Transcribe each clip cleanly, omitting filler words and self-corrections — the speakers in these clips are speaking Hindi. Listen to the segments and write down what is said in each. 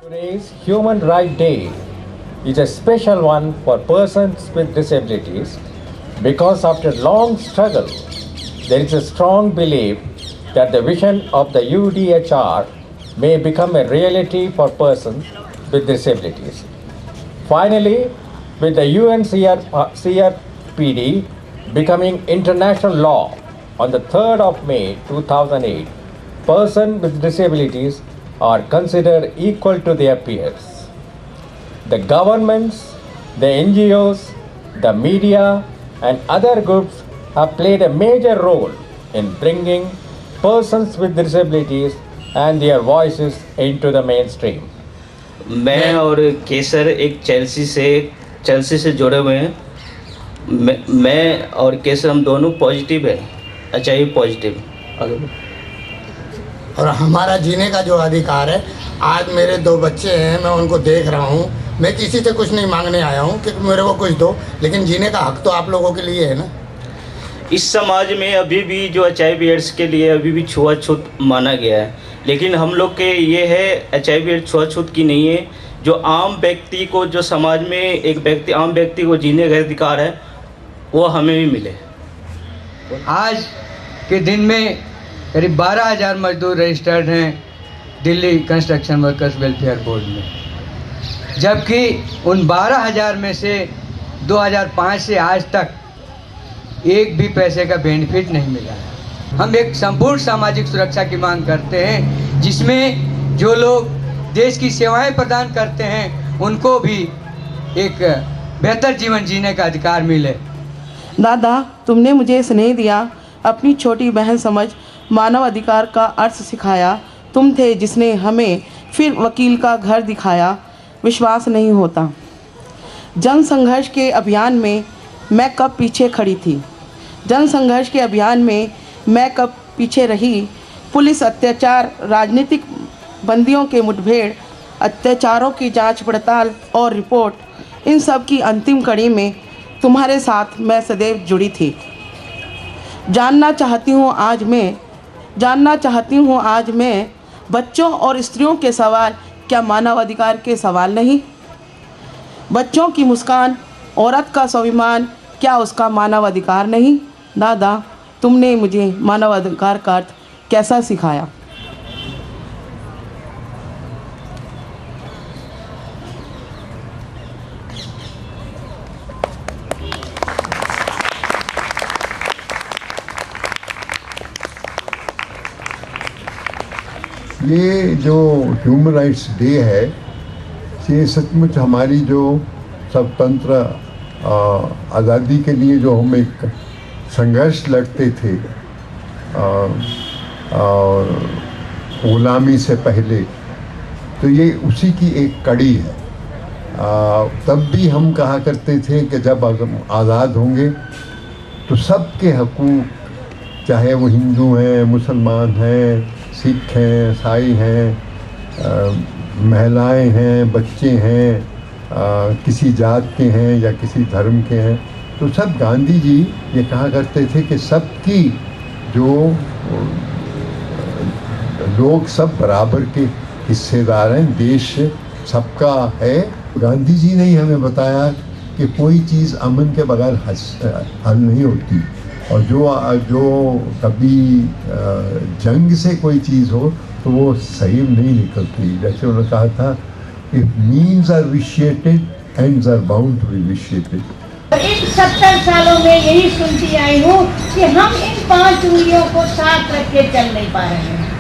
Today's Human Rights Day is a special one for persons with disabilities because after long struggle, there is a strong belief that the vision of the UDHR may become a reality for persons with disabilities. Finally, with the CRPD becoming international law on the 3rd of May 2008, persons with disabilities are considered equal to their peers. The governments, the NGOs, the media, and other groups have played a major role in bringing persons with disabilities and their voices into the mainstream. मैं और केसर एक चेल्सी से जुड़े हुए हैं। मैं और केसर हम दोनों पॉजिटिव है, HIV पॉजिटिव। और हमारा जीने का जो अधिकार है, आज मेरे 2 बच्चे हैं, मैं उनको देख रहा हूँ। मैं किसी से कुछ नहीं मांगने आया हूँ कि मेरे को कुछ दो, लेकिन जीने का हक तो आप लोगों के लिए है ना। इस समाज में अभी भी जो HIV एड्स के लिए अभी भी छुआछूत माना गया है, लेकिन हम लोग के ये है HIV एड्स छुआछूत की नहीं है। जो आम व्यक्ति को, जो समाज में एक आम व्यक्ति को जीने का अधिकार है, वो हमें भी मिले। आज के दिन में करीब 12,000 मजदूर रजिस्टर्ड हैं Delhi construction workers welfare board में, जबकि उन 12,000 में से 2005 से आज तक एक भी पैसे का बेनिफिट नहीं मिला है। हम एक संपूर्ण सामाजिक सुरक्षा की मांग करते हैं, जिसमें जो लोग देश की सेवाएं प्रदान करते हैं उनको भी एक बेहतर जीवन जीने का अधिकार मिले। दादा, तुमने मुझे स्नेह दिया, अपनी छोटी बहन समझ मानव अधिकार का अर्थ सिखाया। तुम थे जिसने हमें फिर वकील का घर दिखाया। विश्वास नहीं होता। जन संघर्ष के अभियान में मैं कब पीछे खड़ी थी। जन संघर्ष के अभियान में मैं कब पीछे रही। पुलिस अत्याचार, राजनीतिक बंदियों के मुठभेड़, अत्याचारों की जांच पड़ताल और रिपोर्ट, इन सब की अंतिम कड़ी में तुम्हारे साथ मैं सदैव जुड़ी थी। जानना चाहती हूँ आज मैं बच्चों और स्त्रियों के सवाल क्या मानव अधिकार के सवाल नहीं। बच्चों की मुस्कान, औरत का स्वाभिमान, क्या उसका मानव अधिकार नहीं। दादा, तुमने मुझे मानव अधिकार का अर्थ कैसा सिखाया। ये जो ह्यूमन राइट्स डे है, ये सचमुच हमारी जो स्वतंत्र आज़ादी के लिए जो हम एक संघर्ष लड़ते थे और गुलामी से पहले, तो ये उसी की एक कड़ी है। तब भी हम कहा करते थे कि जब हम आज़ाद होंगे तो सबके हकूक़, चाहे वो हिंदू हैं, मुसलमान हैं, सिख हैं, ईसाई हैं, महिलाएं हैं, बच्चे हैं, किसी जात के हैं या किसी धर्म के हैं, तो सब गांधी जी ये कहा करते थे कि सबकी जो लोग सब बराबर के हिस्सेदार हैं, देश सबका है। गांधी जी ने ही हमें बताया कि कोई चीज़ अमन के बगैर हल नहीं होती, और जो कभी जंग से कोई चीज़ हो तो वो सही नहीं निकलती। जैसे उन्होंने कहा था, if means are vitiated, ends are bound to be vitiated. इन 70 सालों में यही सुनती आई हूँ कि हम इन 5 उंगलियों को साथ रख के चल नहीं पा रहे हैं।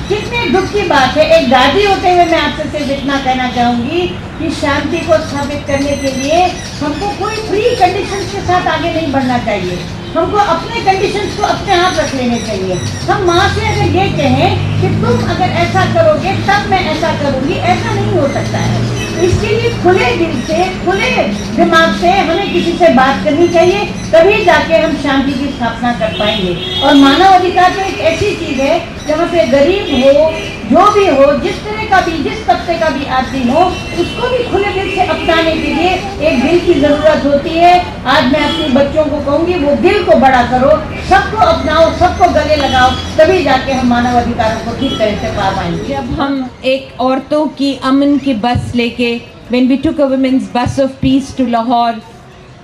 कितने दुख की बात है। एक दादी होते हुए मैं आपसे सिर्फ इतना कहना चाहूँगी कि शांति को स्थापित करने के लिए हमको कोई प्री कंडीशंस के साथ आगे नहीं बढ़ना चाहिए। हमको अपने कंडीशंस को अपने आप रख लेने चाहिए। हम माँ से अगर ये कहें कि तुम अगर ऐसा करोगे तब मैं ऐसा करूँगी, ऐसा नहीं हो सकता है। इसके लिए खुले दिल से, खुले दिमाग से हमें किसी से बात करनी चाहिए, तभी जाके हम शांति की स्थापना कर पाएंगे। और मानव अधिकार तो एक ऐसी चीज़ है जहाँ पे गरीब हो, जो भी हो, जिस तरह का का भी, जिस तबके का भी आदमी हो, उसको भी खुले दिल से अपनाने के लिए एक दिल की जरूरत होती है। आज मैं अपने बच्चों को कहूँगी, वो दिल को बड़ा करो, सबको अपनाओ, सबको गले लगाओ, तभी जाके हम मानव अधिकारों को ठीक तरह से पा पाएंगे। जब हम एक औरतों की अमन की बस लेके, when we took a women's bus of peace to Lahore,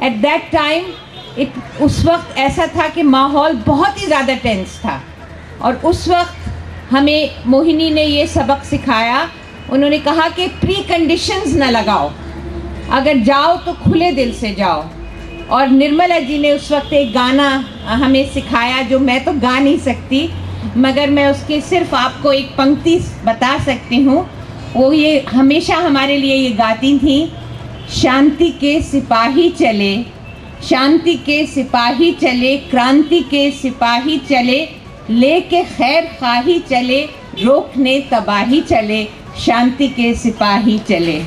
at that time उस वक्त ऐसा था कि माहौल बहुत ही ज़्यादा टेंस था, और उस वक्त हमें मोहिनी ने ये सबक सिखाया। उन्होंने कहा कि प्री कंडीशंस न लगाओ, अगर जाओ तो खुले दिल से जाओ। और निर्मला जी ने उस वक्त एक गाना हमें सिखाया जो मैं तो गा नहीं सकती, मगर मैं उसके सिर्फ आपको एक पंक्ति बता सकती हूँ। वो ये हमेशा हमारे लिए ये गाती थी, शांति के सिपाही चले, शांति के सिपाही चले, क्रांति के सिपाही चले, लेके खैर खाही चले, रोकने तबाही चले, शांति के सिपाही चले।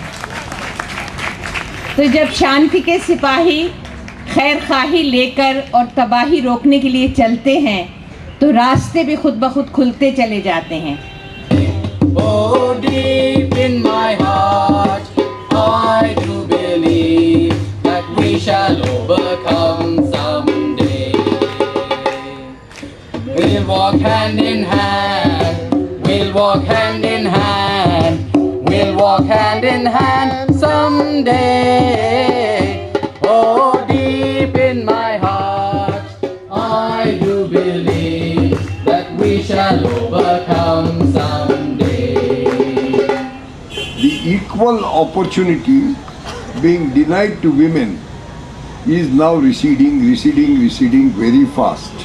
तो जब शांति के सिपाही खैर खाही लेकर और तबाही रोकने के लिए चलते हैं तो रास्ते भी खुद ब खुद खुलते चले जाते हैं। Oh, deep in my heart, I do believe that we shall overcome someday. We'll walk hand in hand, we'll walk hand in hand, we'll walk hand in hand someday. Oh, deep in my heart, I do believe that we shall overcome someday. The equal opportunity being denied to women is now receding very fast.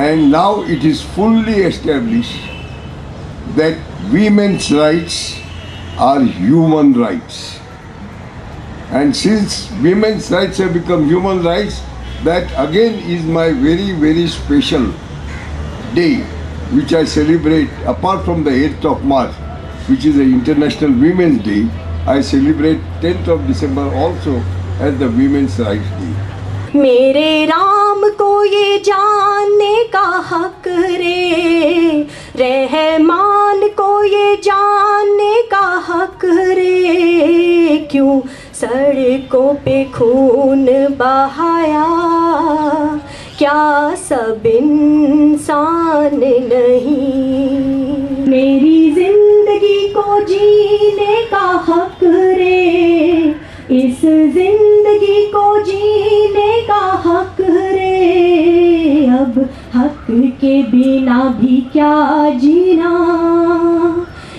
And now it is fully established that women's rights are human rights. And since women's rights have become human rights, that again is my very, very special day, which I celebrate apart from the 8th of March, which is the International Women's Day. I celebrate 10th of December also as the Women's Rights Day. मेरे राम को ये जानने का हक रे, रहमान को ये जानने का हक रे, क्यों सड़कों पे खून बहाया, क्या सब इंसान नहीं। मेरी जिंदगी को जीने का हक रे, इस जिंदगी को जीने का हक रे, अब हक के बिना भी क्या जीना,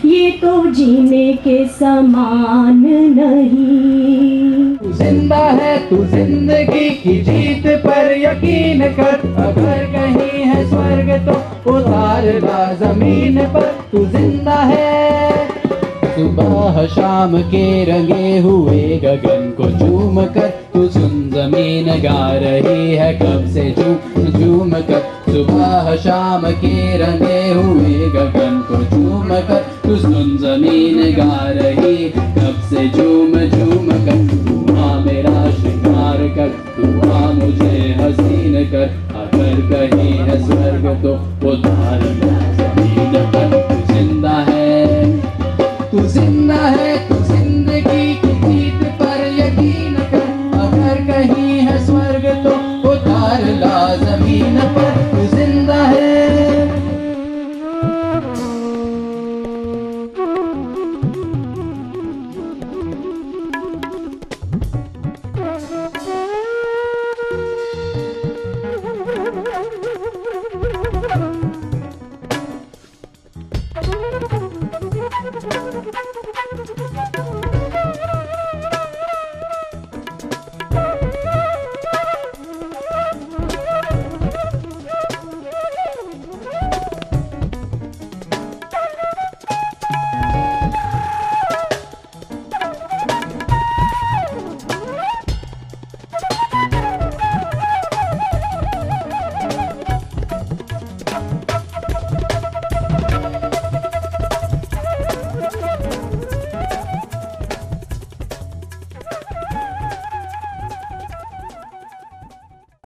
ये तो जीने के समान नहीं। तू जिंदा है, तू जिंदगी की जीत पर यकीन कर, अगर कहीं है स्वर्ग तो उतार ला जमीन पर। तू जिंदा है, सुबह शाम के रंगे हुए गगन को झूम कर, तू सुन जमीन गा रही है कब से झूम कर। सुबह शाम के रंगे हुए गगन को झूम कर, तू सुन जमीन गा रही कब से झूम कर। तू हाँ मेरा श्रृंगार कर, तू हाँ मुझे हसीन कर, अगर कहीं है स्वर्ग तो उतार ला जमीन पर। तू जिंदा है, तू जिंदा है, तू जिंदगी की जीत पर यकीन कर, अगर कहीं है स्वर्ग तो उतार ला जमीन पर। तू जिंदा है।